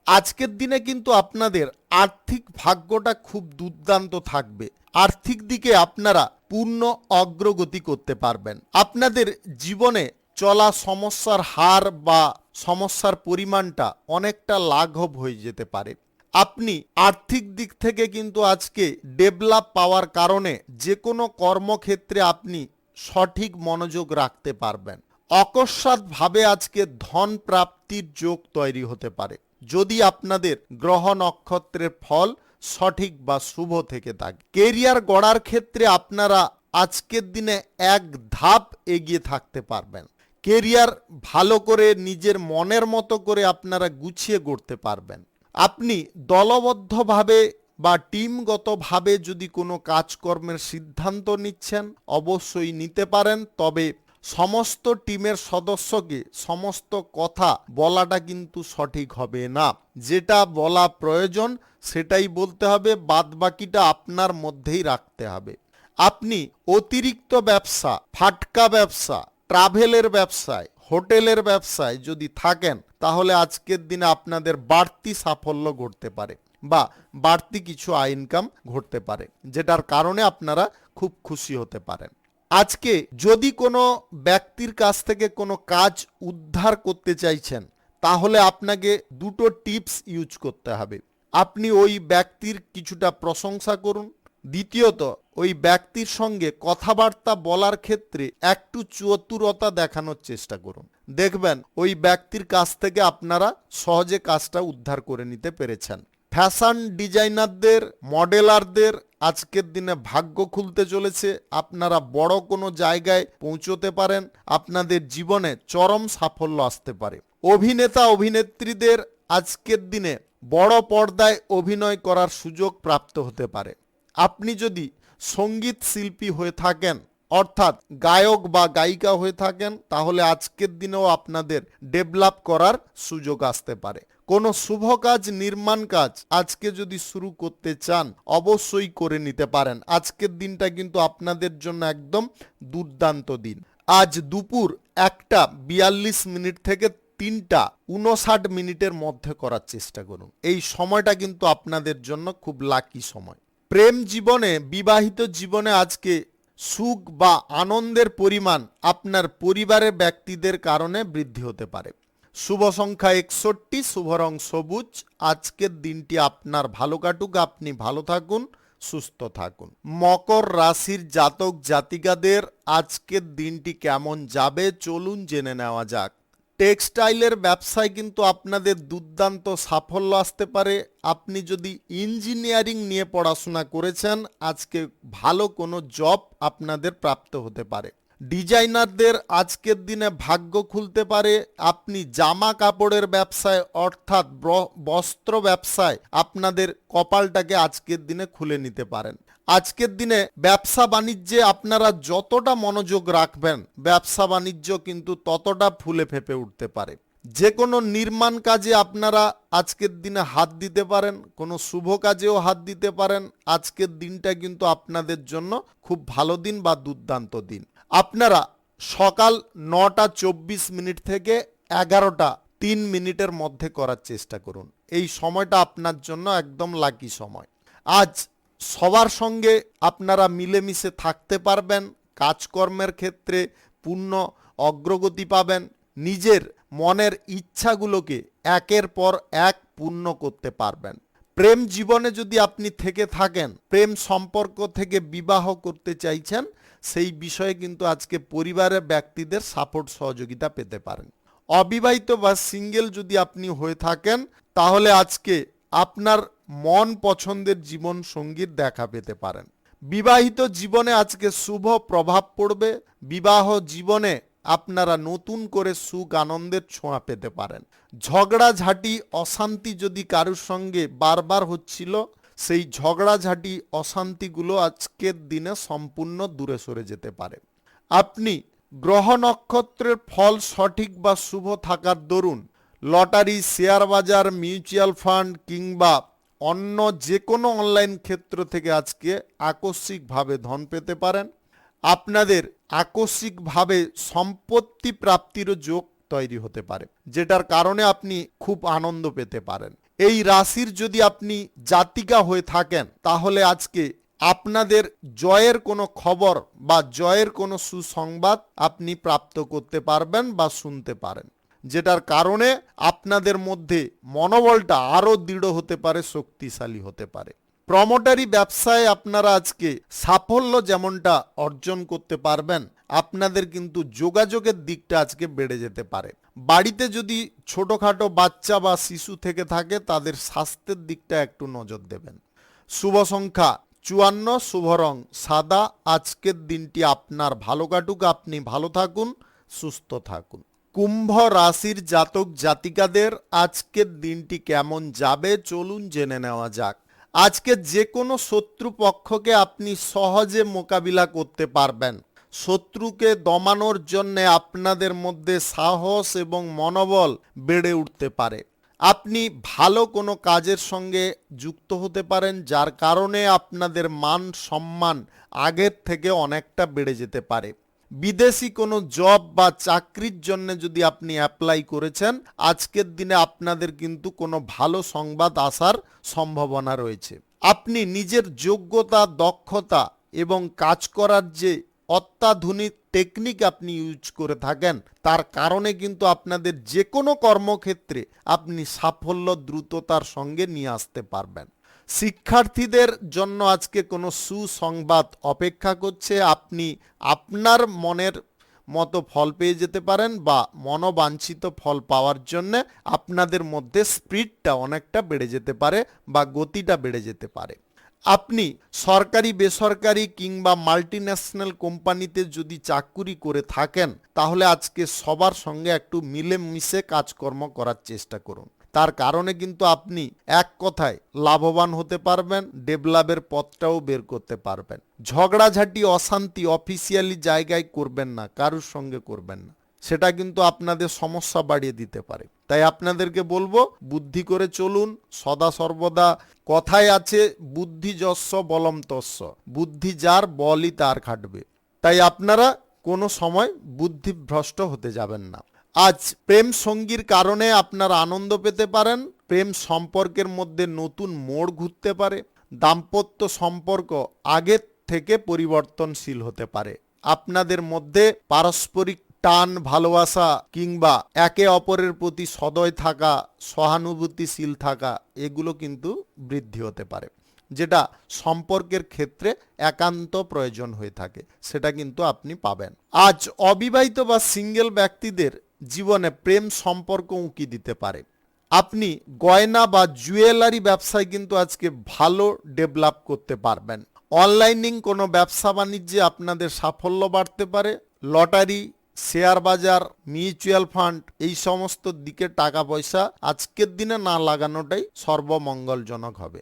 আজকের দিনে কিন্তু আপনাদের আর্থিক ভাগ্যটা খুব দুর্দান্ত থাকবে। আর্থিক দিকে আপনারা পূর্ণ অগ্রগতি করতে পারবেন। আপনাদের জীবনে চলা সমস্যার হার বা সমস্যার পরিমাণটা অনেকটা লাঘব হয়ে যেতে পারে। আপনি আর্থিক দিক থেকে কিন্তু আজকে ডেভেলপ পাওয়ার কারণে যে কোনো কর্মক্ষেত্রে আপনি সঠিক মনোযোগ রাখতে পারবেন। অকস্মাৎভাবে আজকে ধন প্রাপ্তির যোগ তৈরি হতে পারে যদি আপনাদের গ্রহ নক্ষত্রের ফল সঠিক বা শুভ থেকে থাকে। কেরিয়ার গড়ার ক্ষেত্রে আপনারা আজকের দিনে এক ধাপ এগিয়ে থাকতে পারবেন। কেরিয়ার ভালো করে নিজের মনের মতো করে আপনারা গুছিয়ে গড়তে পারবেন। আপনি দলবদ্ধভাবে বা টিমগতভাবে যদি কোনো কাজকর্মের সিদ্ধান্ত নিচ্ছেন অবশ্যই নিতে পারেন, তবে সমস্ত টিমের সদস্যকে সমস্ত কথা বলাটা কিন্তু সঠিক হবে না। যেটা বলা প্রয়োজন সেটাই বলতে হবে, বাদবাকিটা আপনার মধ্যেই রাখতে হবে। আপনি অতিরিক্ত ব্যবসা, ফাটকা ব্যবসা, ট্রাভেলের ব্যবসায়, হোটেলের ব্যবসায় যদি থাকেন তাহলে আজকের দিনে আপনাদের বাড়তি সাফল্য ঘটতে পারে বা বাড়তি কিছু আয় ইনকাম ঘটতে পারে, যেটার কারণে আপনারা খুব খুশি হতে পারেন। আজকে যদি কোনো ব্যক্তির কাছ থেকে কোনো কাজ উদ্ধার করতে চাইছেন তাহলে আপনাকে দুটো টিপস ইউজ করতে হবে। আপনি ওই ব্যক্তির কিছুটা প্রশংসা করুন, দ্বিতীয়ত ওই ব্যক্তির সঙ্গে কথাবার্তা বলার ক্ষেত্রে একটু চতুরতা দেখানোর চেষ্টা করুন। দেখবেন ওই ব্যক্তির কাছ থেকে আপনারা সহজে কাজটা উদ্ধার করে নিতে পেরেছেন। ফ্যাশন ডিজাইনারদের, মডেলারদের আজকের দিনে ভাগ্য খুলতে চলেছে। আপনারা বড় কোনো জায়গায় পৌঁছতে পারেন, আপনাদের জীবনে চরম সাফল্য আসতে পারে। অভিনেতা অভিনেত্রীদের আজকের দিনে বড় পর্দায় অভিনয় করার সুযোগ প্রাপ্ত হতে পারে। আপনি যদি সঙ্গীত শিল্পী হয়ে থাকেন অর্থাৎ গায়ক বা গায়িকা হয়ে থাকেন তাহলে আজকের দিনেও আপনাদের ডেভেলপ করার সুযোগ আসতে পারে। কোনো শুভ কাজ, নির্মাণ কাজ আজকে যদি শুরু করতে চান অবশ্যই করে নিতে পারেন। আজকের দিনটা কিন্তু আপনাদের জন্য একদম দুর্দান্ত দিন। আজ দুপুর 1:42 থেকে 3:59 মধ্যে করার চেষ্টা করুন। এই সময়টা কিন্তু আপনাদের জন্য খুব লাকি সময়। প্রেম জীবনে, বিবাহিত জীবনে আজকে সুখ বা আনন্দের পরিমাণ আপনার পরিবারের ব্যক্তিদের কারণে বৃদ্ধি হতে পারে। শুভ সংখ্যা 61, শুভ রং সবুজ। আজকের দিনটি আপনার ভালো কাটুক, আপনি ভালো থাকুন, সুস্থ থাকুন। মকর রাশির জাতক জাতিকাদের আজকের দিনটি কেমন যাবে চলুন জেনে নেওয়া যাক। টেক্সটাইলের ব্যবসায় কিন্তু আপনাদের দুর্দান্ত সাফল্য আসতে পারে। আপনি যদি ইঞ্জিনিয়ারিং নিয়ে পড়াশোনা করেছেন আজকে ভালো কোনো জব আপনাদের প্রাপ্ত হতে পারে। ডিজাইনারদের আজকের দিনে ভাগ্য খুলতে পারে। আপনি জামা কাপড়ের ব্যবসায় অর্থাৎ বস্ত্র ব্যবসায় আপনাদের কপালটাকে আজকের দিনে খুলে নিতে পারেন। আজকের দিনে ব্যবসা বাণিজ্যে আপনারা যতটা মনোযোগ রাখবেন ব্যবসা বাণিজ্য কিন্তু ততটা ফুলে ফেঁপে উঠতে পারে। যে কোনো নির্মাণ কাজে আপনারা আজকের দিনে হাত দিতে পারেন, কোনো শুভ কাজেও হাত দিতে পারেন। আজকের দিনটা কিন্তু আপনাদের জন্য খুব ভালো দিন বা দুর্দান্ত দিন। আপনারা সকাল 9:24 থেকে 11:03 মধ্যে করার চেষ্টা করুন। এই সময়টা আপনার জন্য একদম লাকি সময়। আজ সবার সঙ্গে আপনারা মিলেমিশে থাকতে পারবেন, কাজকর্মের ক্ষেত্রে পূর্ণ অগ্রগতি পাবেন, নিজের মনের ইচ্ছাগুলোকে একের পর এক পূর্ণ করতে পারবেন। প্রেম জীবনে যদি আপনি থেকে থাকেন, প্রেম সম্পর্ক থেকে বিবাহ করতে চাইছেন, সেই বিষয়ে কিন্তু আজকে পরিবারের ব্যক্তিদের সাপোর্ট সহযোগিতা পেতে পারেন। অবিবাহিত বা সিঙ্গেল যদি আপনি হয়ে থাকেন তাহলে আজকে আপনার মন পছন্দের জীবন সঙ্গীর দেখা পেতে পারেন। বিবাহিত জীবনে আজকে শুভ প্রভাব পড়বে। বিবাহ জীবনে আপনারা নতুন করে সুখ আনন্দের ছোঁয়া পেতে পারেন। ঝগড়াঝাঁটি অশান্তি যদি কারোর সঙ্গে বারবার হচ্ছিল সেই ঝগড়াঝাঁটি অশান্তিগুলো আজকের দিনে সম্পূর্ণ দূরে সরে যেতে পারে। আপনি গ্রহ নক্ষত্রের ফল সঠিক বা শুভ থাকার দরুন লটারি, শেয়ার বাজার, মিউচুয়াল ফান্ড কিংবা অন্য যে কোনো অনলাইন ক্ষেত্র থেকে আজকে আকস্মিকভাবে ধন পেতে পারেন। আপনাদের আকস্মিকভাবে সম্পত্তি প্রাপ্তিরও যোগ তৈরি হতে পারে, যেটার কারণে আপনি খুব আনন্দ পেতে পারেন। এই রাশির যদি আপনি জাতিকা হয়ে থাকেন তাহলে আজকে আপনাদের জয়ের কোনো খবর বা জয়ের কোনো সুসংবাদ আপনি প্রাপ্ত করতে পারবেন বা শুনতে পারেন, যেটার কারণে আপনাদের মধ্যে মনোবলটা আরও দৃঢ় হতে পারে, শক্তিশালী হতে পারে। প্রমোটারি ব্যবসায় আপনারা আজকে সাফল্য যেমনটা অর্জন করতে পারবেন, আপনাদের কিন্তু যোগাযোগের দিকটা আজকে বেড়ে যেতে পারে। বাড়িতে যদি ছোটোখাটো বাচ্চা বা শিশু থেকে থাকে তাদের স্বাস্থ্যের দিকটা একটু নজর দেবেন। শুভ সংখ্যা 54, শুভ রং সাদা। আজকের দিনটি আপনার ভালো কাটুক, আপনি ভালো থাকুন, সুস্থ থাকুন। কুম্ভ রাশির জাতক জাতিকাদের আজকের দিনটি কেমন যাবে চলুন জেনে নেওয়া যাক। আজকে যে কোনো শত্রু পক্ষকে আপনি সহজে মোকাবিলা করতে পারবেন। শত্রুকে দমানোর জন্য আপনাদের মধ্যে সাহস এবং মনোবল বেড়ে উঠতে পারে। আপনি ভালো কোনো কাজের সঙ্গে যুক্ত হতে পারেন, যার কারণে আপনাদের মান সম্মান আগের থেকে অনেকটা বেড়ে যেতে পারে। বিদেশি কোনো জব বা চাকরির জন্য যদি আপনি অ্যাপ্লাই করেছেন, আজকের দিনে আপনাদের কিন্তু কোনো ভালো সংবাদ আসার সম্ভাবনা রয়েছে। আপনি নিজের যোগ্যতা, দক্ষতা এবং কাজ করার যে অত্যাধুনিক টেকনিক আপনি ইউজ করে থাকেন, তার কারণে কিন্তু আপনাদের যে কোনো কর্মক্ষেত্রে আপনি সাফল্য দ্রুততার সঙ্গে নিয়ে আসতে পারবেন। শিক্ষার্থীদের জন্য আজকে কোনো সুসংবাদ অপেক্ষা করছে। আপনি আপনার মনের মতো ফল পেয়ে যেতে পারেন বা মনোবাঞ্ছিত ফল পাওয়ার জন্য আপনাদের মধ্যে স্পিডটা অনেকটা বেড়ে যেতে পারে বা গতিটা বেড়ে যেতে পারে। আপনি সরকারি, বেসরকারি কিংবা মাল্টিন্যাশনাল কোম্পানিতে যদি চাকুরি করে থাকেন তাহলে আজকে সবার সঙ্গে একটু মিলেমিশে কাজকর্ম করার চেষ্টা করুন। তার কারণে কিন্তু আপনি এক কথায় লাভবান হতে পারবেন, ডেভেলপের পথটাও বের করতে পারবেন। ঝগড়াঝাটি, অশান্তি অফিসিয়ালি জায়গায় করবেন না, কারুর সঙ্গে করবেন না, সেটা কিন্তু আপনাদের সমস্যা বাড়িয়ে দিতে পারে। তাই আপনাদেরকে বলবো বুদ্ধি করে চলুন সদা সর্বদা। কথায় আছে বুদ্ধি যস্য বলম তস্য, বুদ্ধি যার বলই তার খাটবে। তাই আপনারা কোনো সময় বুদ্ধিভ্রষ্ট হতে যাবেন না। আজ প্রেম সঙ্গীর কারণে আপনারা আনন্দ পেতে পারেন। প্রেম সম্পর্কের মধ্যে নতুন মোড় ঘুরতে পারে। দাম্পত্য সম্পর্ক আগের থেকে পরিবর্তনশীল হতে পারে। আপনাদের মধ্যে পারস্পরিক টান, ভালোবাসা কিংবা একে অপরের প্রতি সদয় থাকা, সহানুভূতিশীল থাকা, এগুলো কিন্তু বৃদ্ধি হতে পারে, যেটা সম্পর্কের ক্ষেত্রে একান্ত প্রয়োজন হয়ে থাকে, সেটা কিন্তু আপনি পাবেন। আজ অবিবাহিত বা সিঙ্গেল ব্যক্তিদের জীবনে প্রেম সম্পর্ক উঁকি দিতে পারে। আপনি গয়না বা জুয়েলারি ব্যবসায় কিন্তু আজকে ভালো ডেভেলপ করতে পারবেন। অনলাইনিং কোনো ব্যবসা বাণিজ্যে আপনাদের সাফল্য বাড়তে পারে। লটারি, শেয়ার বাজার, মিউচুয়াল ফান্ড, এই সমস্ত দিকে টাকা পয়সা আজকের দিনে না লাগানোটাই সর্বমঙ্গলজনক হবে।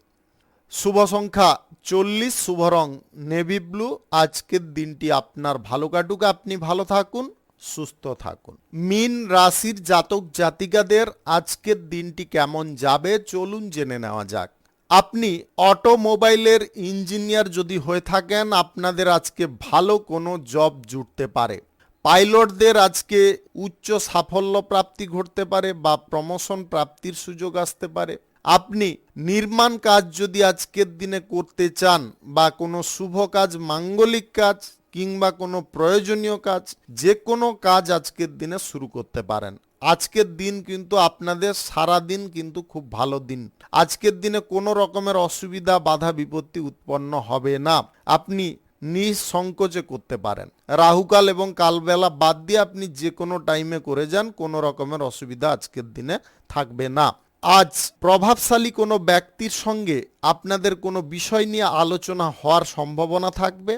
শুভ সংখ্যা 40, শুভ রং নেভি ব্লু। আজকের দিনটি আপনার ভালো কাটুক, আপনি ভালো থাকুন, সুস্থ থাকুন। মীন রাশির জাতক জাতিকাদের আজকের দিনটি কেমন যাবে চলুন জেনে নেওয়া যাক। আপনি অটোমোবাইলের ইঞ্জিনিয়ার যদি হয়ে থাকেন, আপনাদের আজকে ভালো কোনো জব জুটতে পারে। পাইলটদের আজকে উচ্চ সাফল্য প্রাপ্তি ঘটতে পারে বা প্রমোশন প্রাপ্তির সুযোগ আসতে পারে। আপনি নির্মাণ কাজ যদি আজকের দিনে করতে চান বা কোনো শুভ কাজ, মাঙ্গলিক কাজ কিংবা কোনো প্রয়োজনীয় কাজ, যে কোনো কাজ আজকের দিনে শুরু করতে পারেন। আজকের দিন কিন্তু আপনাদের সারা দিন কিন্তু খুব ভালো দিন। আজকের দিনে কোনো রকমের অসুবিধা, বাধা বিপত্তি উৎপন্ন হবে না। আপনি নিঃসংকোচে করতে পারেন। রাহুকাল এবং কালবেলা বাদ দিয়ে আপনি যে কোনো টাইমে করে যান, কোনো রকমের অসুবিধা আজকের দিনে থাকবে না। আজ প্রভাবশালী কোনো ব্যক্তির সঙ্গে আপনাদের কোনো বিষয় নিয়ে আলোচনা হওয়ার সম্ভাবনা থাকবে।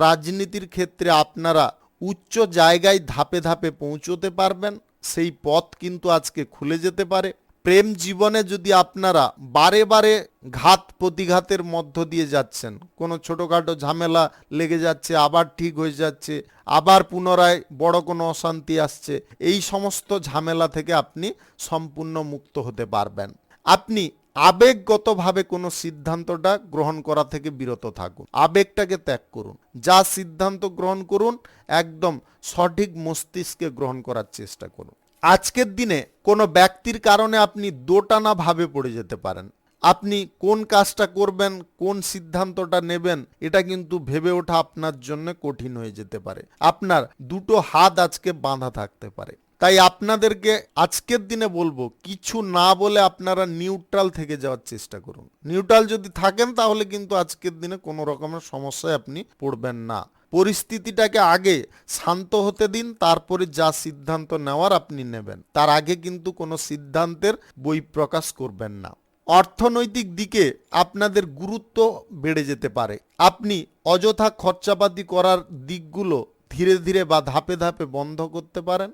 রাজনীতির ক্ষেত্রে আপনারা উচ্চ জায়গায় ধাপে ধাপে পৌঁছতে পারবেন, সেই পথ কিন্তু আজকে খুলে যেতে পারে। প্রেম জীবনে যদি আপনারা বারে বারে ঘাত প্রতিঘাতের মধ্য দিয়ে যাচ্ছেন, কোনো ছোটোখাটো ঝামেলা লেগে যাচ্ছে, আবার ঠিক হয়ে যাচ্ছে, আবার পুনরায় বড় কোনো অশান্তি আসছে, এই সমস্ত ঝামেলা থেকে আপনি সম্পূর্ণ মুক্ত হতে পারবেন। আপনি আবেগগতভাবে কোনো সিদ্ধান্তটা গ্রহণ করা থেকে বিরত থাকুন, আবেগটাকে ত্যাগ করুন। যা সিদ্ধান্ত গ্রহণ করুন একদম সঠিক মস্তিষ্কে গ্রহণ করার চেষ্টা করুন। আজকের দিনে কোনো ব্যক্তির কারণে আপনি দোটানা ভাবে পড়ে যেতে পারেন। আপনি কোন কাজটা করবেন, কোন সিদ্ধান্তটা নেবেন, এটা কিন্তু ভেবে ওঠা আপনার জন্য কঠিন হয়ে যেতে পারে। আপনার দুটো হাত আজকে বাঁধা থাকতে পারে। তাই আপনাদেরকে আজকের দিনে বলবো, কিছু না বলে আপনারা নিউট্রাল থেকে যাওয়ার চেষ্টা করুন। নিউট্রাল যদি থাকেন তাহলে কিন্তু আজকের দিনে কোনো রকমের সমস্যায় আপনি পড়বেন না। পরিস্থিতিটাকে আগে শান্ত হতে দিন, তারপরে যা সিদ্ধান্ত নেওয়ার আপনি নেবেন। তার আগে কিন্তু কোনো সিদ্ধান্তের বহিঃপ্রকাশ করবেন না। অর্থনৈতিক দিকে আপনাদের গুরুত্ব বেড়ে যেতে পারে। আপনি অযথা খরচাপাতি করার দিকগুলো ধীরে ধীরে বা ধাপে ধাপে বন্ধ করতে পারেন।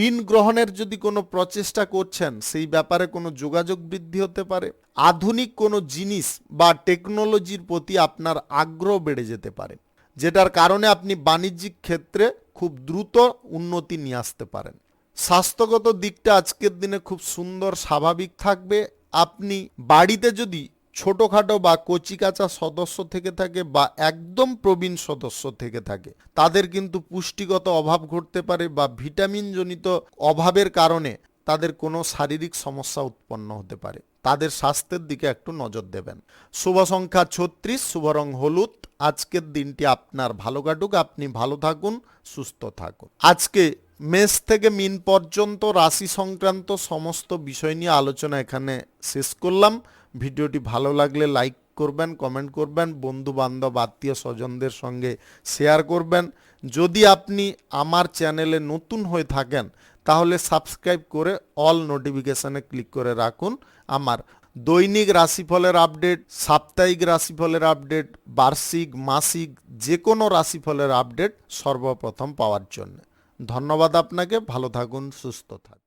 ঋণ গ্রহণের যদি কোনো প্রচেষ্টা করছেন, সেই ব্যাপারে কোনো যোগাযোগ বৃদ্ধি হতে পারে। আধুনিক কোনো জিনিস বা টেকনোলজির প্রতি আপনার আগ্রহ বেড়ে যেতে পারে, যেটার কারণে আপনি বাণিজ্যিক ক্ষেত্রে খুব দ্রুত উন্নতি নিয়ে আসতে পারেন। স্বাস্থ্যগত দিকটা আজকের দিনে খুব সুন্দর স্বাভাবিক থাকবে। আপনি বাড়িতে যদি ছোটোখাটো বা কচিকাঁচা সদস্য থেকে থাকে বা একদম প্রবীণ সদস্য থেকে থাকে, তাদের কিন্তু পুষ্টিগত অভাব ঘটতে পারে বা ভিটামিনজনিত অভাবের কারণে তাদের কোনো শারীরিক সমস্যা উৎপন্ন হতে পারে। তাদের স্বাস্থ্যের দিকে একটু নজর দেবেন। শুভ সংখ্যা 36, শুভ রং হলুদ। আজকের দিনটি আপনার ভালো কাটুক, আপনি ভালো থাকুন, সুস্থ থাকুন। আজকে মেষ থেকে মিন পর্যন্ত রাশি সংক্রান্ত সমস্ত বিষয় নিয়ে আলোচনা এখানে শেষ করলাম। ভিডিওটি ভালো লাগলে লাইক করবেন, কমেন্ট করবেন, বন্ধু বান্ধব আত্মীয় স্বজনদের সঙ্গে শেয়ার করবেন। যদি আপনি আমার চ্যানেলে নতুন হয়ে থাকেন তাহলে সাবস্ক্রাইব করে অল নোটিফিকেশানে ক্লিক করে রাখুন। আমার দৈনিক রাশিফলের আপডেট, সাপ্তাহিক রাশিফলের আপডেট, বার্ষিক, মাসিক যে কোনো রাশিফলের আপডেট সর্বপ্রথম পাওয়ার জন্য। ধন্যবাদ আপনাকে। ভালো থাকুন, সুস্থ থাকুন।